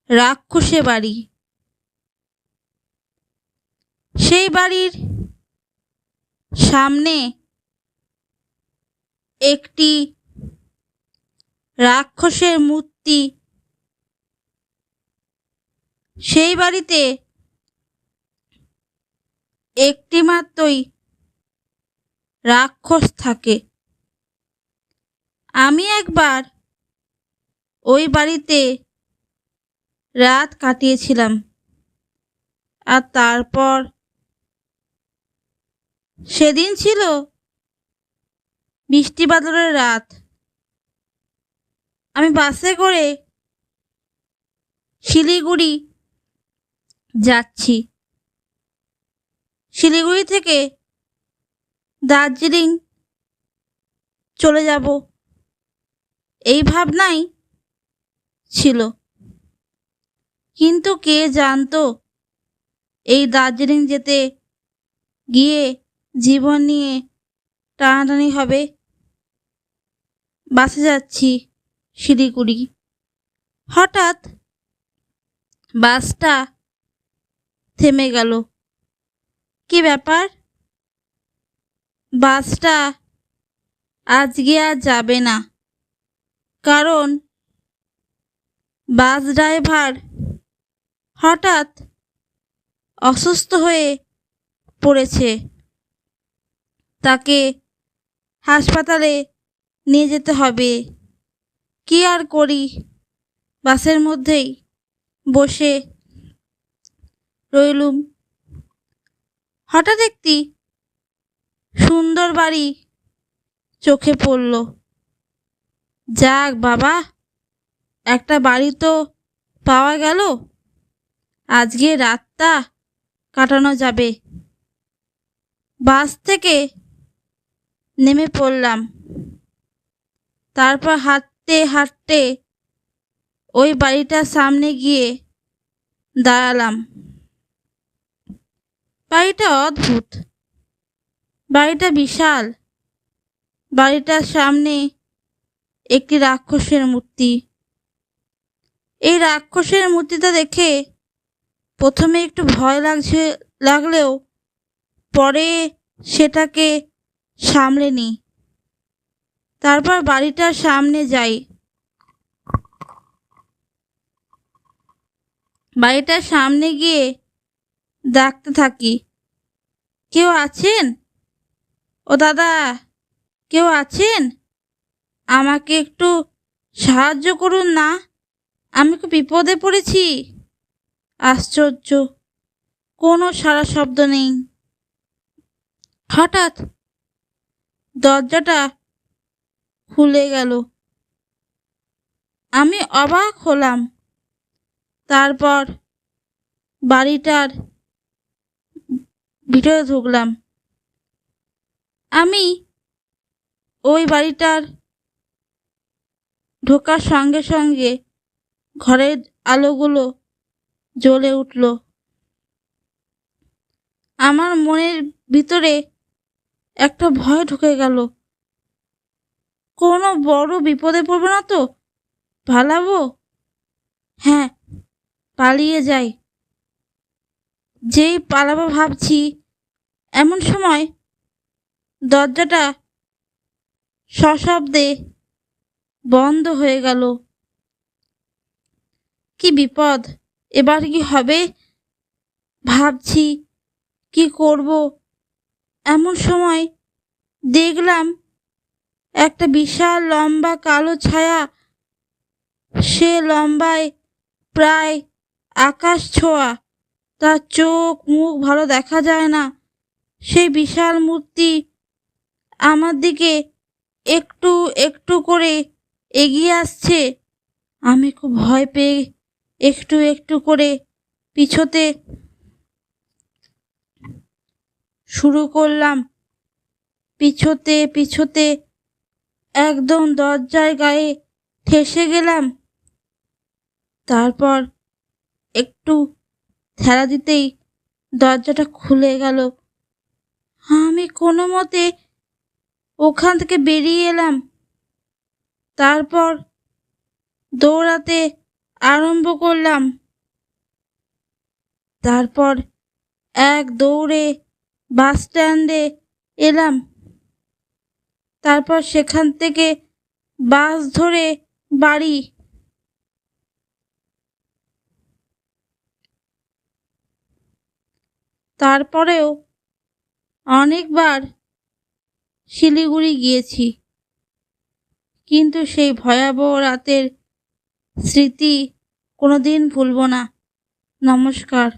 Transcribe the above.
রাক্ষসে বাড়ি। সেই বাড়ির সামনে একটি রাক্ষসের মূর্তি। সেই বাড়িতে একটি মাত্রই রাক্ষস থাকে। আমি একবার ওই বাড়িতে রাত কাটিয়েছিলাম, আর তারপর সেদিন ছিল বৃষ্টি বাদলের রাত। আমি বাসে করে শিলিগুড়ি যাচ্ছি। শিলিগুড়ি থেকে দার্জিলিং চলে যাব এই ভাবনাই ছিল, কিন্তু কে জানতো এই দার্জিলিং যেতে গিয়ে জীবন নিয়ে টানাটানি হবে। বাসে যাচ্ছি শিলিগুড়ি, হঠাৎ বাসটা থেমে গেল। কি ব্যাপার? বাসটা আজকে আর যাবে না, কারণ বাস ড্রাইভার হঠাৎ অসুস্থ হয়ে পড়েছে। তাকে হাসপাতালে নিয়ে যেতে হবে। কি আর করি, বাসের মধ্যেই বসে রইলুম। হঠাৎ একটি সুন্দর বাড়ি চোখে পড়ল। যাক বাবা, একটা বাড়ি তো পাওয়া গেল, আজকে রাতটা কাটানো যাবে। বাস থেকে নেমে পড়লাম, তারপর হাঁটতে হাঁটতে ওই বাড়িটার সামনে গিয়ে দাঁড়ালাম। বাড়িটা অদ্ভুত, বাড়িটা বিশাল। বাড়িটার সামনে একটি রাক্ষসের মূর্তি। এই রাক্ষসের মূর্তিটা দেখে প্রথমে একটু ভয় লাগলেও পরে সেটাকে সামলে নিই। তারপর বাড়িটার সামনে যাই। বাড়িটার সামনে গিয়ে ডাকতে থাকি, কেউ আছেন? ও দাদা, কেউ আছেন? আমাকে একটু সাহায্য করুন না, আমি খুব বিপদে পড়েছি। আশ্চর্য, কোনো সাড়া শব্দ নেই। হঠাৎ দরজাটা খুলে গেল। আমি অবাক হলাম। তারপর বাড়িটার ভিতরে ঢুকলাম। আমি ওই বাড়িটার ঢোকার সঙ্গে সঙ্গে ঘরের আলোগুলো জ্বলে উঠল। আমার মনের ভিতরে একটা ভয় ঢুকে গেল। কোনো বড় বিপদে পড়বো না তো? পালাবো? হ্যাঁ, পালিয়ে যাই। যেই পালাবো ভাবছি, এমন সময় দরজাটা সশব্দে বন্ধ হয়ে গেল। কি বিপদ, এবার কি হবে ভাবছি, কি করব। এমন সময় দেখলাম একটা বিশাল লম্বা কালো ছায়া। সে লম্বায় প্রায় আকাশ ছোঁয়া, তার চোখ মুখ ভালো দেখা যায় না। সেই বিশাল মূর্তি আমার দিকে একটু একটু করে এগিয়ে আসছে। আমি খুব ভয় পেয়ে একটু একটু করে পিছোতে শুরু করলাম। পিছোতে পিছোতে একদম দরজার গায়ে ঠেসে গেলাম। তারপর একটু ঠেলা দিতেই দরজাটা খুলে গেল। আমি কোনো মতে ওখান থেকে বেরিয়ে এলাম। তারপর দৌড়াতে আরম্ভ করলাম। তারপর এক দৌড়ে বাস স্ট্যান্ডে এলাম। তারপর সেখান থেকে বাস ধরে বাড়ি। তারপরেও অনেকবার শিলিগুড়ি গিয়েছি, কিন্তু সেই ভয়াবহ রাতের স্মৃতি কোনোদিন ভুলব না। নমস্কার।